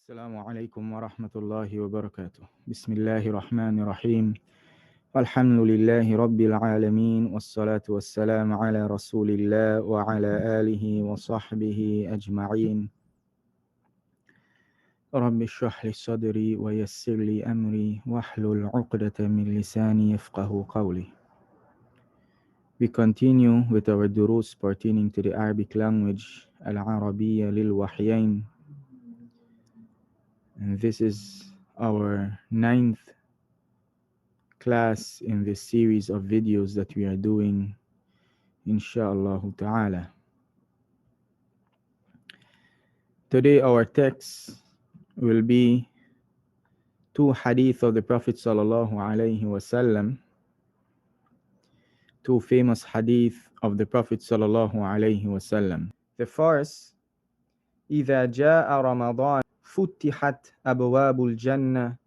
السلام عليكم ورحمة الله وبركاته. بسم الله الرحمن الرحيم. الحمد لله رب العالمين، والصلاة والسلام على رسول الله وعلى آله وصحبه أجمعين. رب اشرح لي صدري ويسر لي أمري واحلل عقدة من لساني يفقه قولي. We continue with our durus pertaining to the Arabic language, Al-Arabiyya lil-Wahyain. And this is our ninth class in this series of videos that we are doing, inshallah ta'ala. Today our text will be two hadith of the Prophet sallallahu alaihi wasallam, two famous hadith of the Prophet sallallahu alaihi wasallam. The first, إذا جاء رمضان فتحت أبواب الجنة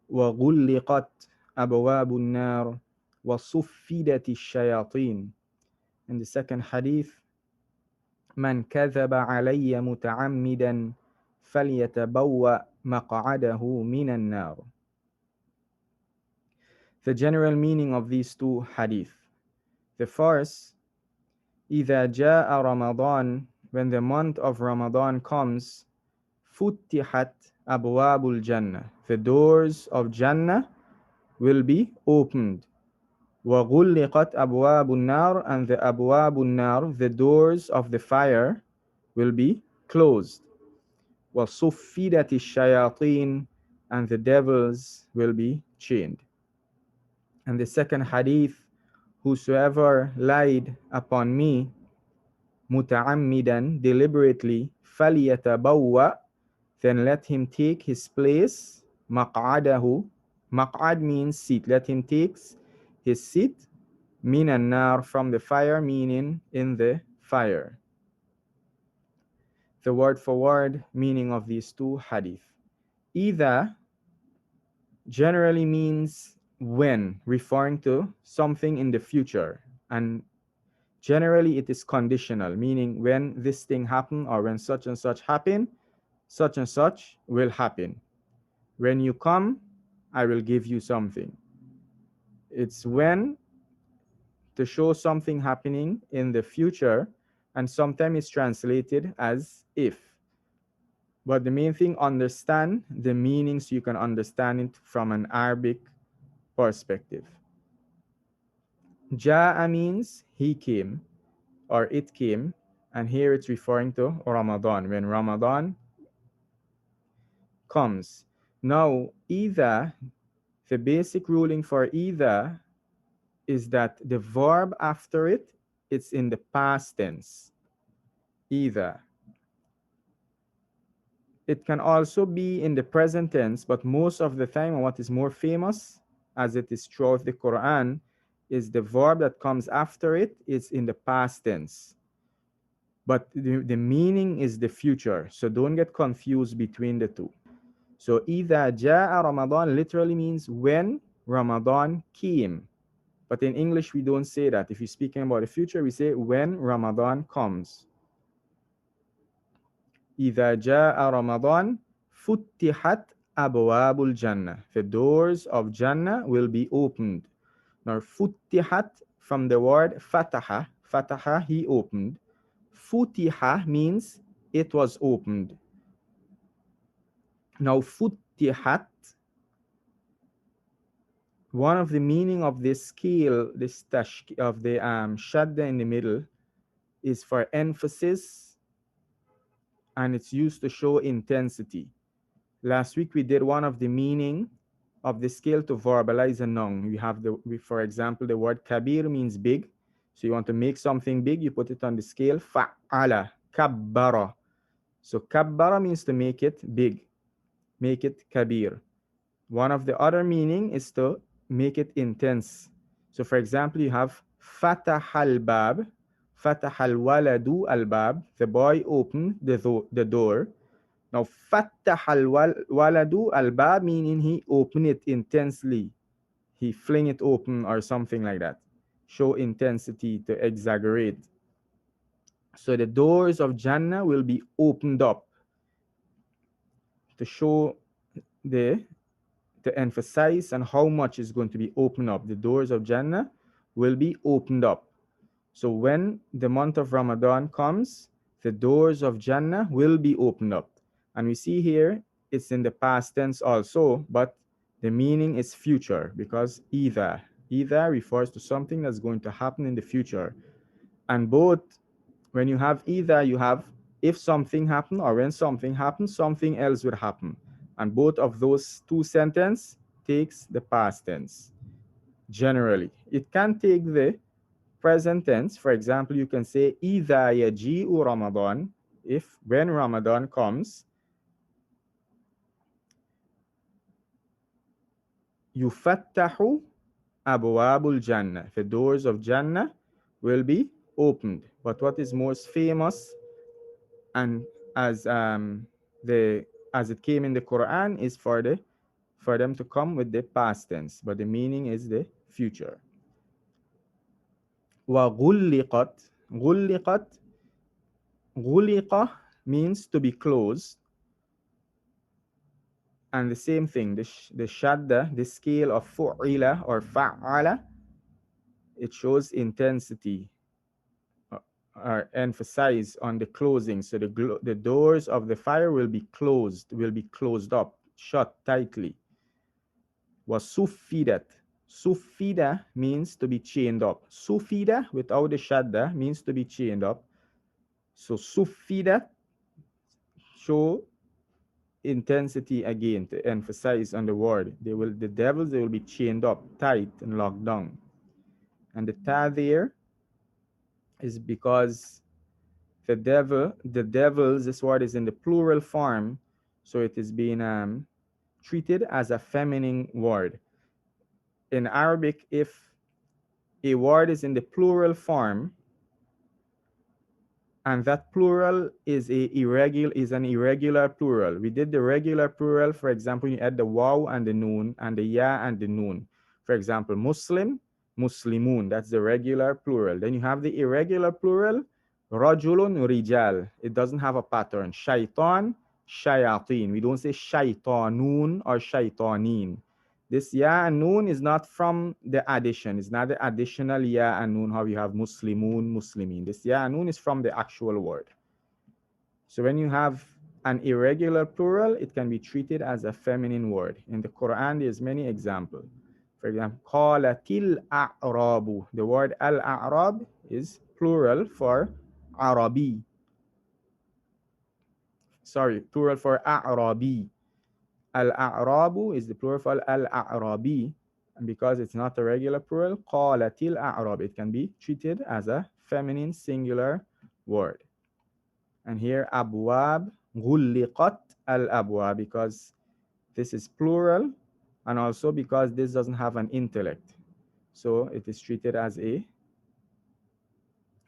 وغلقت أبواب النار وصفدت الشياطين. And the second hadith, من كذب علي متعمدا فليتبوأ مقعده من النار. The general meaning of these two hadith. The first, إذا جاء رمضان, when the month of Ramadan comes, فتحت أبواب الجنة, the doors of Jannah will be opened. وَغُلِّقَتْ أَبْوَابُ النَّارِ, and the أَبْوَابُ النَّارِ, the doors of the fire, will be closed. وَصُفِّدَتِ الشَّيَاطِينِ, and the devils will be chained. And the second hadith, whosoever lied upon me, مُتَعَمِّدًا, deliberately, فَلْيَتَبَوَّأ, then let him take his place, مَقْعَدَهُ, مَقْعَد means seat, let him take his seat, min an-nar, from the fire, meaning in the fire. The word for word meaning of these two hadith. Either generally means when, referring to something in the future, and generally it is conditional, meaning when this thing happen or when such and such happen, such and such will happen. When you come, I will give you something. It's when, to show something happening in the future, and sometimes it's translated as if. But the main thing, understand the meaning so you can understand it from an Arabic perspective. Ja'a means he came or it came, and here it's referring to Ramadan, when Ramadan comes. Now, either, the basic ruling for either is that the verb after it, it's in the past tense. Either. It can also be in the present tense, but most of the time, and what is more famous, as it is throughout the Quran, is the verb that comes after it is in the past tense. But the meaning is the future, so don't get confused between the two. So إِذَا جَاءَ Ramadan literally means when Ramadan came. But in English, we don't say that. If you're speaking about the future, we say when Ramadan comes. إِذَا جَاءَ رَمَضَانَ فُتِّحَتْ أَبْوَابُ الْجَنَّةِ, the doors of Jannah will be opened. Now, فُتِّحَتْ from the word fataha, fataha, he opened. Futiha means it was opened. Now, futtihat, one of the meaning of this scale, this of the shadda in the middle, is for emphasis, and it's used to show intensity. Last week we did one of the meaning of the scale to verbalize a noun. We have for example, the word kabir means big. So you want to make something big, you put it on the scale. Fa'ala, kabbara. So kabbara means to make it big, make it kabir. One of the other meaning is to make it intense. So for example, you have fatahal bab, fatahal waladu al bab, the boy opened the door. Now fatahal waladu al bab meaning he opened it intensely, he fling it open or something like that. Show intensity, to exaggerate. So the doors of Jannah will be opened up to show the to emphasize on how much is going to be opened up. The doors of Jannah will be opened up. So when the month of Ramadan comes, the doors of Jannah will be opened up. And we see here it's in the past tense also, but the meaning is future because either refers to something that's going to happen in the future. And both, when you have either, you have if something happened or when something happens, something else would happen. And both of those two sentences takes the past tense. Generally, it can take the present tense. For example, you can say إذا يجيء Ramadan, if when Ramadan comes, يفتح أبواب الجنة, the doors of Jannah will be opened. But what is most famous and as the as it came in the Quran is for them to come with the past tense, but the meaning is the future. وغلقت, غلقت, غلق means to be closed, and the same thing, the shadda, the scale of fu'ila or fa'ala, it shows intensity or emphasize on the closing. So the doors of the fire will be closed up, shut tightly. Was suffidat. Suffida means to be chained up. Sufida without the shadda means to be chained up. So suffidat show intensity again to emphasize on the word. The devils, they will be chained up tight and locked down. And the ta there is because the devils, this word is in the plural form, so it is being treated as a feminine word. In Arabic, if a word is in the plural form and that plural is an irregular plural. We did the regular plural, for example, you add the waw and the noon and the ya and the noon. For example, Muslim, Muslimun, that's the regular plural. Then you have the irregular plural, Rajulun, Rijal. It doesn't have a pattern. Shaitan, Shayateen. We don't say Shaitanun or Shaitanin. This ya and noon is not from the addition. It's not the additional ya and noon, how you have Muslimun, Muslimin. This ya and noon is from the actual word. So when you have an irregular plural, it can be treated as a feminine word. In the Quran, there's many examples. For example, قالت الأعراب. The word al-a'rab is plural for Arabi. Sorry, plural for A'rabi. Al-a'rabu is the plural for al-a'rabi. And because it's not a regular plural, قالت الأعراب, it can be treated as a feminine singular word. And here, abwab, غلقت al-abwab, because this is plural, and also because this doesn't have an intellect. So it is treated as a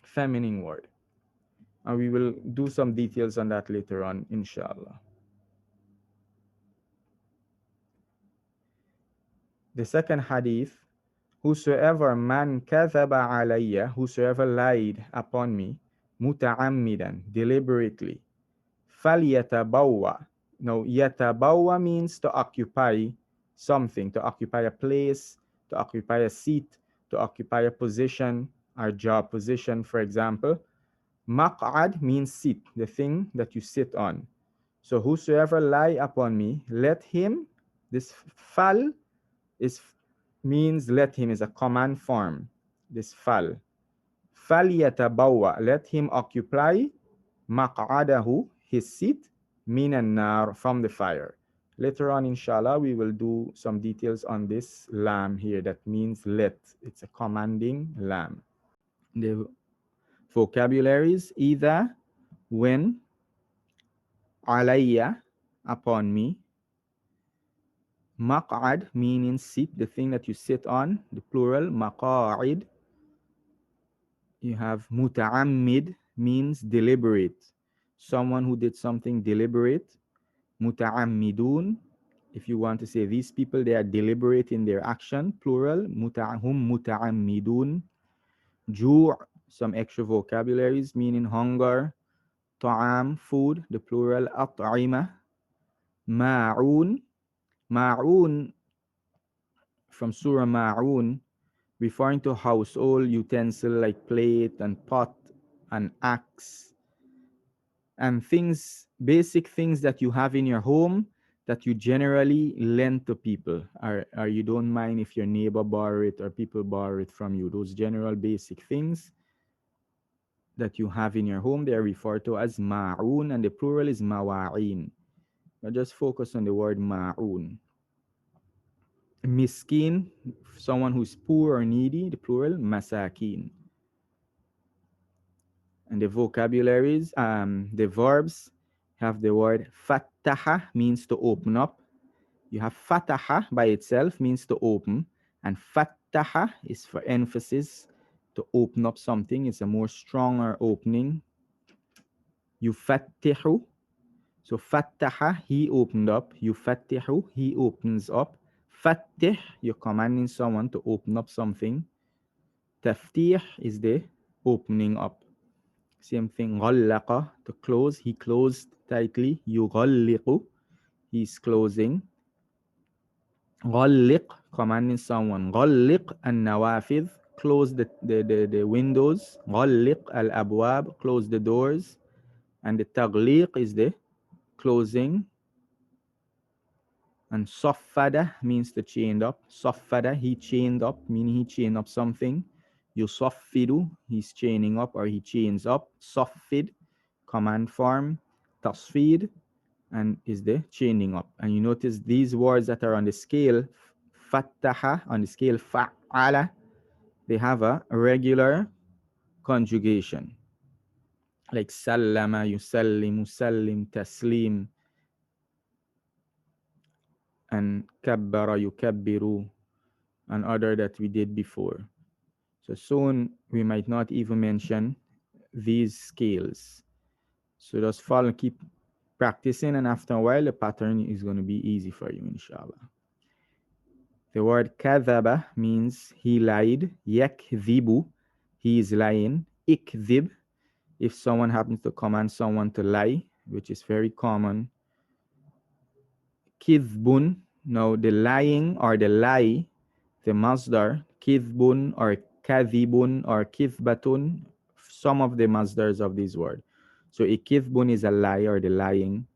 feminine word. And we will do some details on that later on, inshallah. The second hadith, whosoever man kathaba alayya, whosoever lied upon me, muta'ammidan, deliberately, falyatabawwa. Now, yatabawwa means to occupy something, to occupy a place, to occupy a seat, to occupy a position, or job position, for example. Maq'ad means sit, the thing that you sit on. So whosoever lie upon me, let him, this fal is means let him is a command form. This fal. Falyatabawa, let him occupy maq'adahu, his seat, minan nar, from the fire. Later on, inshallah, we will do some details on this lam here that means let. It's a commanding lam. The vocabularies, either, when, alayya, upon me, maq'ad, meaning seat, the thing that you sit on, the plural, maqa'id. You have muta'ammid, means deliberate, someone who did something deliberate. Muta'ammidun, if you want to say these people, they are deliberate in their action, plural, hum muta'ammidun. Ju', some extra vocabularies, meaning hunger. Ta'am, food, the plural, at'ima. Ma'un. Ma'un from Surah Ma'un, referring to household utensil like plate and pot and axe and things, basic things that you have in your home that you generally lend to people, or you don't mind if your neighbor borrow it or people borrow it from you. Those general basic things that you have in your home, they are referred to as ma'un, and the plural is mawa'in. Now just focus on the word ma'un. Miskin, someone who's poor or needy, the plural masakin. And the vocabularies, the verbs have the word fattaha, means to open up. You have fataha by itself, means to open, and fattaha is for emphasis, to open up something. It's a more stronger opening. Yufattihu, so fattaha, he opened up. Yufattihu, he opens up. Fattih, you're commanding someone to open up something. Taftih is the opening up. Same thing. Ghallaqa, to close. He closed tightly. Yughalliqu, he's closing. Ghalliq, commanding someone. Ghalliq an-nawafidh, close the windows. Ghalliq al-abwab, close the doors. And the taghliq is the closing. And saffada means to chained up. Saffada, he chained up, meaning he chained up something. Yusaffidu, he's chaining up or he chains up. Saffid, command form. Tasfid, and is the chaining up. And you notice these words that are on the scale, fattaha, on the scale fa'ala, they have a regular conjugation. Like sallama, yusallim, musallim, taslim, and kabbara, yukabbiru, and other that we did before. So soon we might not even mention these scales. So just follow, keep practicing, and after a while the pattern is going to be easy for you, inshallah. The word kadhaba means he lied. Yakdhibu, he is lying. Ikdhib, if someone happens to command someone to lie, which is very common. Kidhbun, now the lying or the lie, the masdar, kidhbun or kadhibun or kidhbatun, some of the masdars of this word. So a kidhbun is a lie or the lying.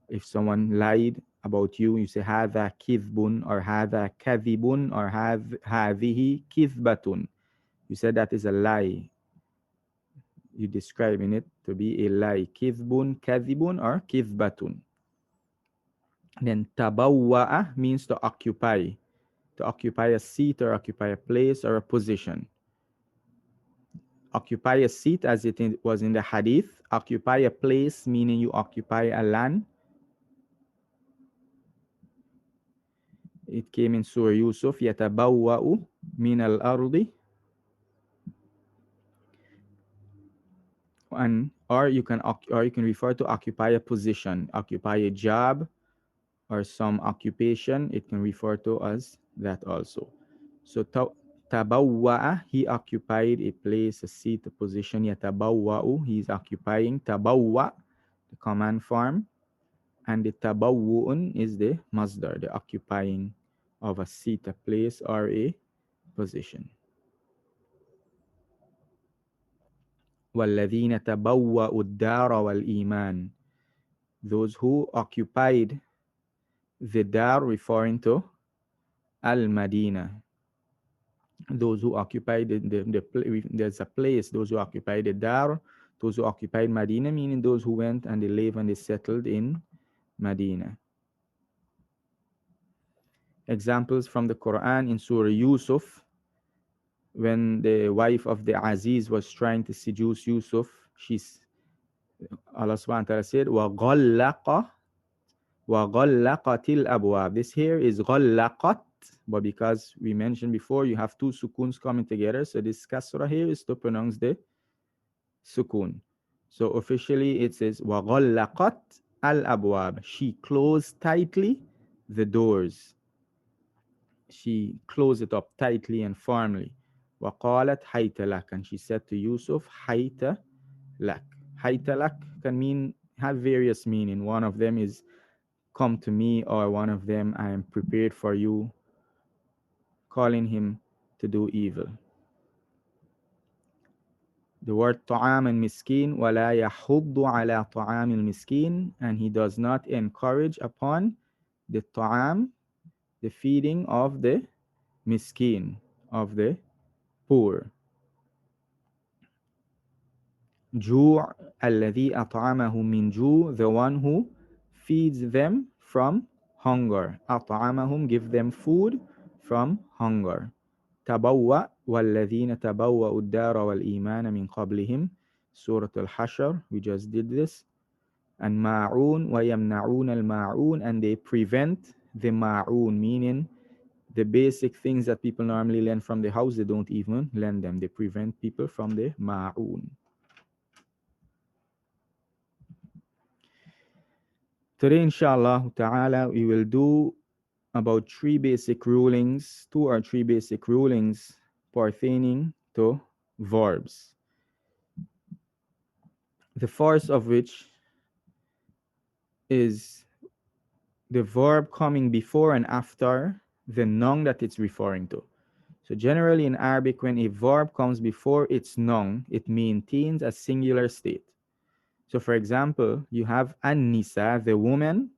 If someone lied about you, you say hadha kidhbun or hadha kadhibun or hadhihi kidhbatun. You said that is a lie. You describing it to be a lie. Kidhbun, kadhibun or kidhbatun. Then tabawwa'a means to occupy. To occupy a seat or occupy a place or a position. Occupy a seat as it was in the hadith. Occupy a place meaning you occupy a land. It came in Surah Yusuf, yatabawwa'u min al-ardi. And or you can refer to occupy a position, occupy a job or some occupation. It can refer to as that also. So tabawwa'a, he occupied a place, a seat, a position. Yatabawwa'u, he is occupying. Tabawwa, the command form, and the tabawwu'un is the masdar, the occupying of a seat, a place, or a position. وَالَّذِينَ تَبَوَّأُوا الدَّارَ وَالْإِيمَانَ, those who occupied the dar, referring to Al-Madinah. Those who occupied there's a place, those who occupied the dar, those who occupied Medina, meaning those who went and they lived and they settled in Medina. Examples from the Quran in Surah Yusuf, when the wife of the Aziz was trying to seduce Yusuf, Allah subhanahu wa ta'ala said, وَغَلَّقَتِ الْأَبْوَابِ. This here is غَلَّقَتْ, but because we mentioned before, you have two sukuns coming together, so this kasra here is to pronounce the sukun. So officially it says وَغَلَّقَتْ الْأَبْوَابِ. She closed tightly the doors. She closed it up tightly and firmly. وَقَالَتْ حَيْتَ لَكَ. And she said to Yusuf, حَيْتَ لَكَ. حَيْتَ لَكَ can have various meaning. One of them is come to me, or one of them, I am prepared for you, calling him to do evil. The word ta'am and miskin, وَلَا يَحُضُّ عَلَى طَعَامِ الْمِسْكِينِ, and he does not encourage upon the ta'am, the feeding of the miskin, of the poor. Ju' alladhi at'amahum min ju', the one who feeds them from hunger. At'amahum, give them food from hunger. تبوأ والذين تبوأوا الدار والإيمان من قبلهم. Surah Al-Hashr, we just did this. And ma'un ويمنعون الماعون, and they prevent the ma'un, meaning the basic things that people normally lend from the house, they don't even lend them. They prevent people from the ma'un. Today, inshallah ta'ala, we will do about three basic rulings, two or three basic rulings pertaining to verbs. The first of which is the verb coming before and after the noun that it's referring to. So generally in Arabic, when a verb comes before its noun, it maintains a singular state. So for example, you have an-nisa, the woman,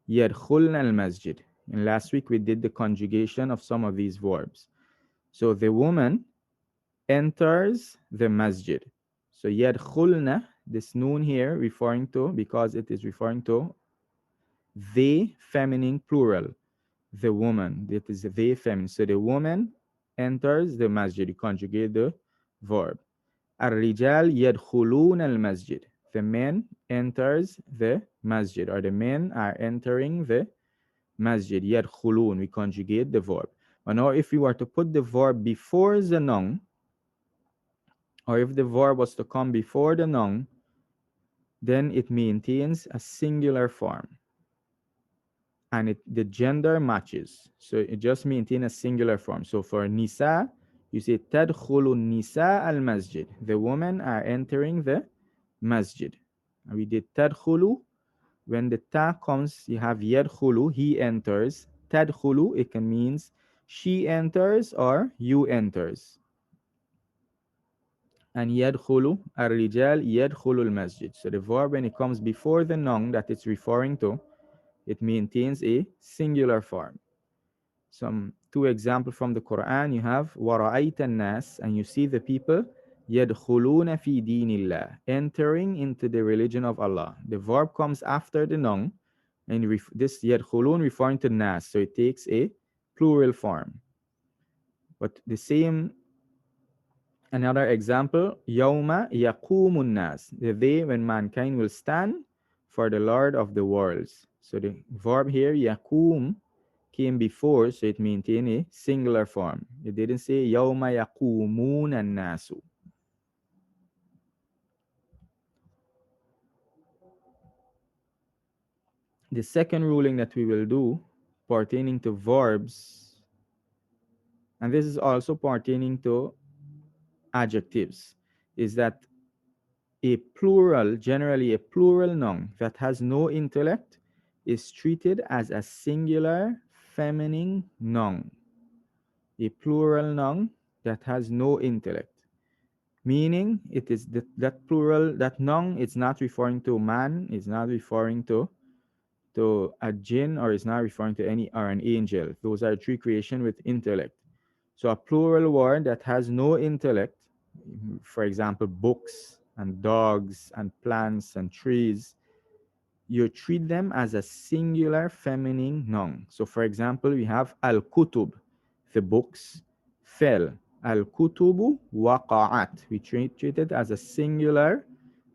yadkhulna al-masjid. And last week we did the conjugation of some of these verbs. So the woman enters the masjid. So yadkhulna, this noon here referring to, because it is referring to the feminine plural, the woman, that is the feminine. So the woman enters the masjid, you conjugate the verb. الرجال يدخلون المسجد. The men enters the masjid, or the men are entering the masjid. يدخلون, we conjugate the verb. But now if we were to put the verb before the noun, or if the verb was to come before the noun, then it maintains a singular form. And the gender matches. So it just maintains a singular form. So for nisa, you say تدخل النساء المسجد. The women are entering the masjid. And we did تدخل. When the ta comes, you have يدخل, he enters. تدخل, it can means she enters or you enters. And يدخل الرجال يدخل المسجد. So the verb, when it comes before the noun that it's referring to, it maintains a singular form. Some two examples from the Quran, you have وَرَأَيْتَ النَّاسِ, and you see the people يَدْخُلُونَ فِي دِينِ اللَّهِ, entering into the religion of Allah. The verb comes after the noun, and this يَدْخُلُون referring to nas, so it takes a plural form. But the same, another example, يَوْمَ يَقُومُ النَّاسِ, the day when mankind will stand for the Lord of the worlds. So the verb here, يَقُوم, came before, so it maintained a singular form. It didn't say يَوْمَ يَقُومُونَ النَّاسُ. The second ruling that we will do pertaining to verbs, and this is also pertaining to adjectives, is that a plural, generally a plural noun that has no intellect, is treated as a singular feminine noun. A plural noun that has no intellect, meaning it is that plural, that noun, it's not referring to man, it's not referring to a jinn, or it's not referring to any or an angel. Those are three creation with intellect. So a plural word that has no intellect, for example, books and dogs and plants and trees, you treat them as a singular feminine noun. So for example, we have al-kutub, the books, fell. Al-kutubu waqa'at. We treat it as a singular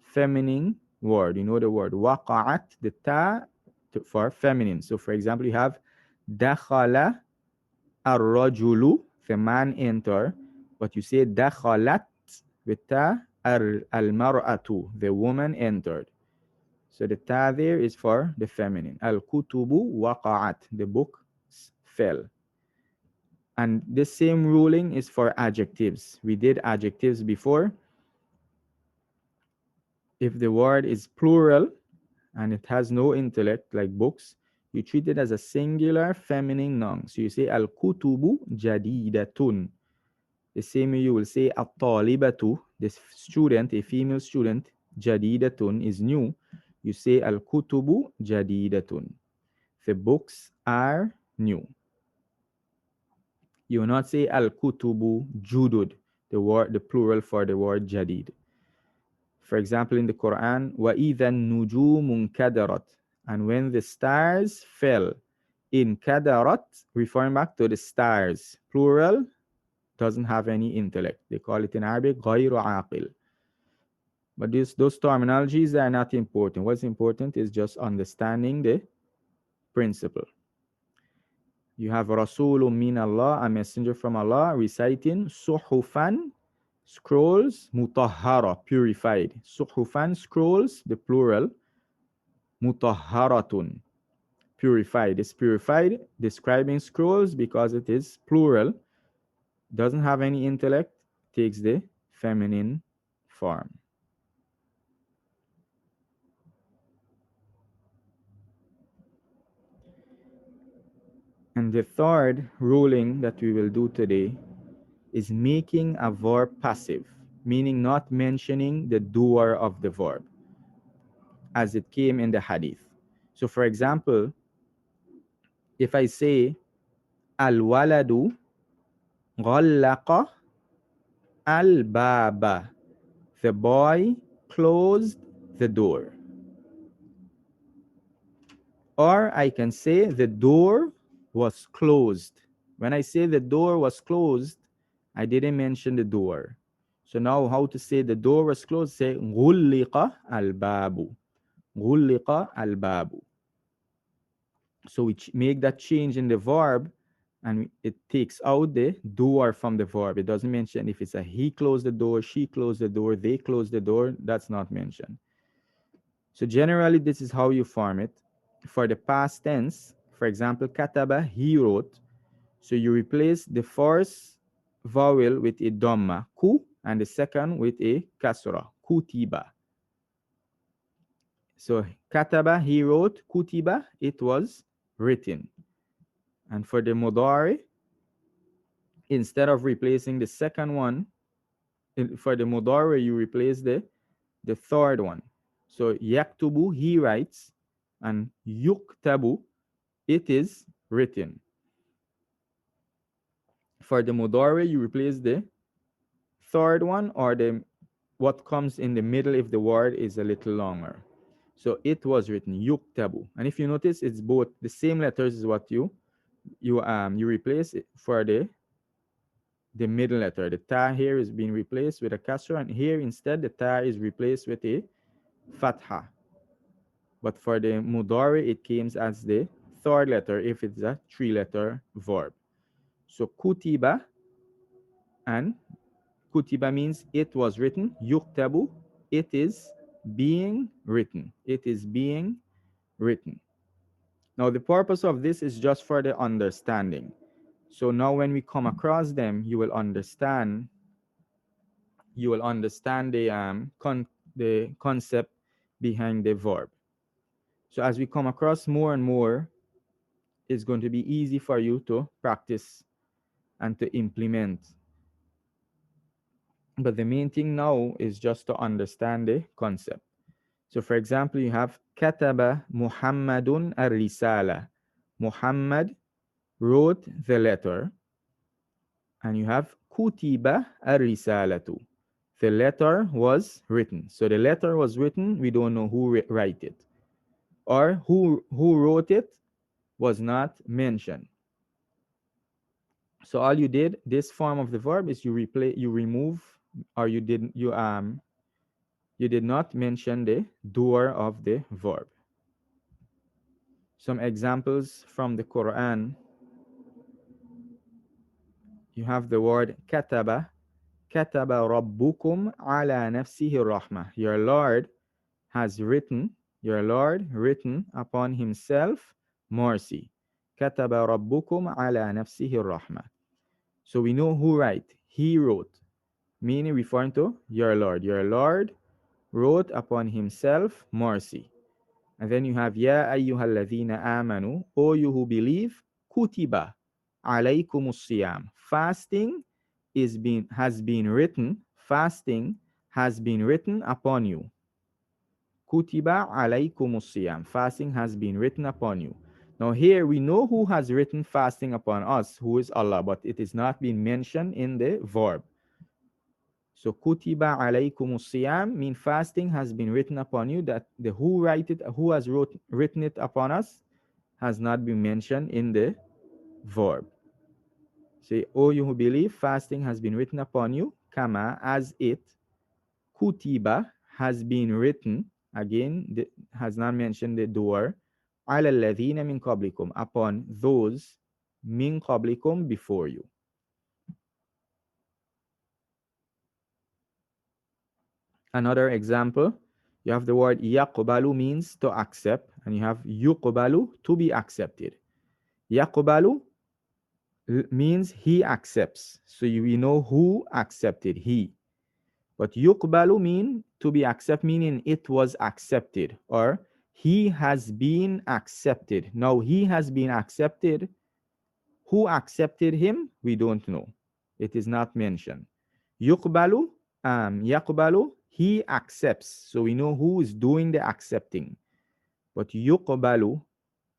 feminine word. You know the word waqa'at, the ta for feminine. So for example, you have dakhala ar-rajulu, the man enter, but you say dakhalat with ta al-mar'atu, the woman entered. So the ta there is for the feminine. Al-kutubu waqa'at, the books fell. And the same ruling is for adjectives. We did adjectives before. If the word is plural and it has no intellect, like books, You treat it as a singular feminine noun. So you say al-kutubu jadidatun. The same way you will say at-talibatu, this student, a female student, jadidatun is new. You say al-kutubu jadidatun. The books are new. You will not say al-kutubu judud, the plural for the word jadid. For example, in the Quran, وَإِذَا النُّجُومُ انْكَدَرَتْ, and when the stars fell, in kadarat, referring back to the stars, plural, doesn't have any intellect. They call it in Arabic غَيْرُ عَاقِل. But those terminologies are not important. What's important is just understanding the principle. You have Rasulun min Allah, a messenger from Allah, reciting suhufan, scrolls, mutahhara, purified. Suhufan, scrolls, the plural, mutahharatun, purified. It's purified, describing scrolls because it is plural, doesn't have any intellect, takes the feminine form. And the third ruling that we will do today is making a verb passive, meaning not mentioning the doer of the verb as it came in the hadith. So, for example, if I say, Al-waladu ghallaqa al-baba, the boy closed the door. Or I can say, the door was closed. When I say the door was closed, I didn't mention the door. So now how to say the door was closed? Say, غُلِّقَ الْبَابُ. غُلِّقَ الْبَابُ. So we make that change in the verb, and it takes out the doer from the verb. It doesn't mention if it's a he closed the door, she closed the door, they closed the door. That's not mentioned. So generally, this is how you form it. For the past tense, for example, kataba, he wrote. So you replace the first vowel with a dhamma, ku, and the second with a kasra, kutiba. So kataba, he wrote, kutiba, it was written. And for the mudari, instead of replacing the second one, for the mudari, you replace the third one. So yaktubu, he writes, and yuktabu, it is written. For the mudari, you replace the third one or the what comes in the middle if the word is a little longer. So it was written yuktabu. And if you notice, it's both the same letters is what you replace it for the middle letter. The ta here is being replaced with a kasra, and here instead the ta is replaced with a fatha. But for the mudari, it comes as the third letter if it's a three-letter verb. So kutiba, and kutiba means it was written. Yuktabu, it is being written. It is being written. Now the purpose of this is just for the understanding. So now when we come across them, you will understand the concept behind the verb. So as we come across more and more, it's going to be easy for you to practice and to implement. But the main thing now is just to understand the concept. So for example, you have kataba Muhammadun ar-risala. Muhammad wrote the letter. And you have kutiba ar-risalatu. The letter was written. So the letter was written, we don't know who wrote it. Or who wrote it was not mentioned. So all you did, this form of the verb is you remove, or you did not mention the doer of the verb. Some examples from the Quran. You have the word kataba. Kataba rabbukum ala nafsihi rahmah. Your Lord written upon himself mercy. Kataba rabbukum ala nafsihi rahmah. So we know who wrote. He wrote, meaning referring to your Lord. Your Lord wrote upon himself mercy. And then you have Ya ayyuhalladhina amanu, O you who believe, kutiba alaykumus siyam. Fasting has been written upon you. Kutiba alaykumus siyam. Fasting has been written upon you. Now here we know who has written fasting upon us, who is Allah, but it is not being mentioned in the verb. So kutiba alaykumus siyam mean fasting has been written upon you. That the who has written it upon us has not been mentioned in the verb. Say, O you who believe, fasting has been written upon you, kama as it, kutiba has been written, again, has not mentioned the door, ala alladhina min qablikum, upon those min qablikum before you. Another example, you have the word yaqbalu means to accept, and you have yuqbalu to be accepted. Yaqbalu means he accepts. So we know who accepted, he. But yuqbalu mean to be accepted, meaning it was accepted, or he has been accepted. Now he has been accepted. Who accepted him? We don't know. It is not mentioned. Yuqbalu, yaqbalu, he accepts. So we know who is doing the accepting. But yuqbalu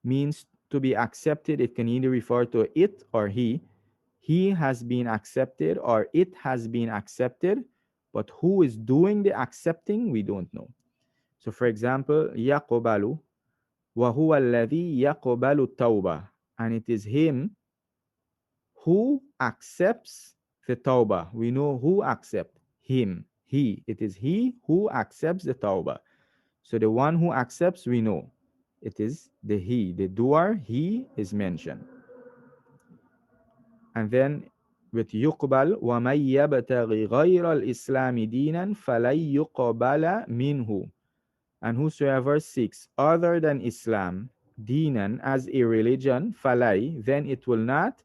means to be accepted. It can either refer to it or he. He has been accepted or it has been accepted. But who is doing the accepting? We don't know. So for example, yaqbalu, wa huwa alladhi yaqbalu tawbah. And it is him who accepts the tawbah. We know who accepts him. He. It is he who accepts the tawbah. So the one who accepts, we know. It is the he. The doer, he is mentioned. And then with yuqbal, وَمَنْ يَبْتَغِ غَيْرَ الْإِسْلَامِ دِينًا فَلَنْ يُقْبَلَ مِنْهُ. And whosoever seeks other than Islam, dinan, as a religion, falai, then it will not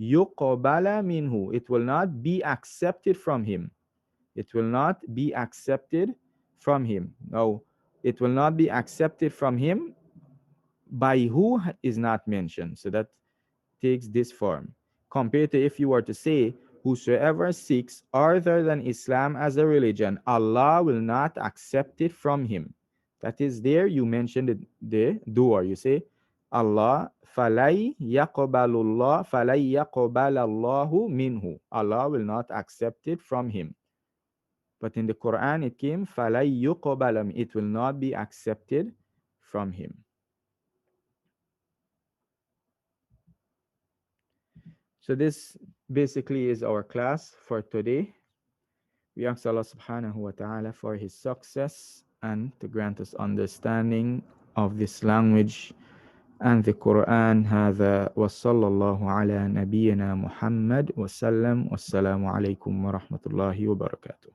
yuqbala minhu. It will not be accepted from him. It will not be accepted from him. No, it will not be accepted from him by who is not mentioned. So that takes this form. Compared to if you were to say, whosoever seeks other than Islam as a religion, Allah will not accept it from him. That is there, you mentioned the doer. You say, Allah, falay yaqbalullah, falay yaqbalallahu minhu. Allah will not accept it from him. But in the Quran, it came, falay yuqbalam. It will not be accepted from him. So this basically is our class for today. We ask Allah subhanahu wa ta'ala for his success and to grant us understanding of this language and the Quran. هذا وصلى الله على نبينا محمد وسلم والسلام عليكم ورحمة الله وبركاته.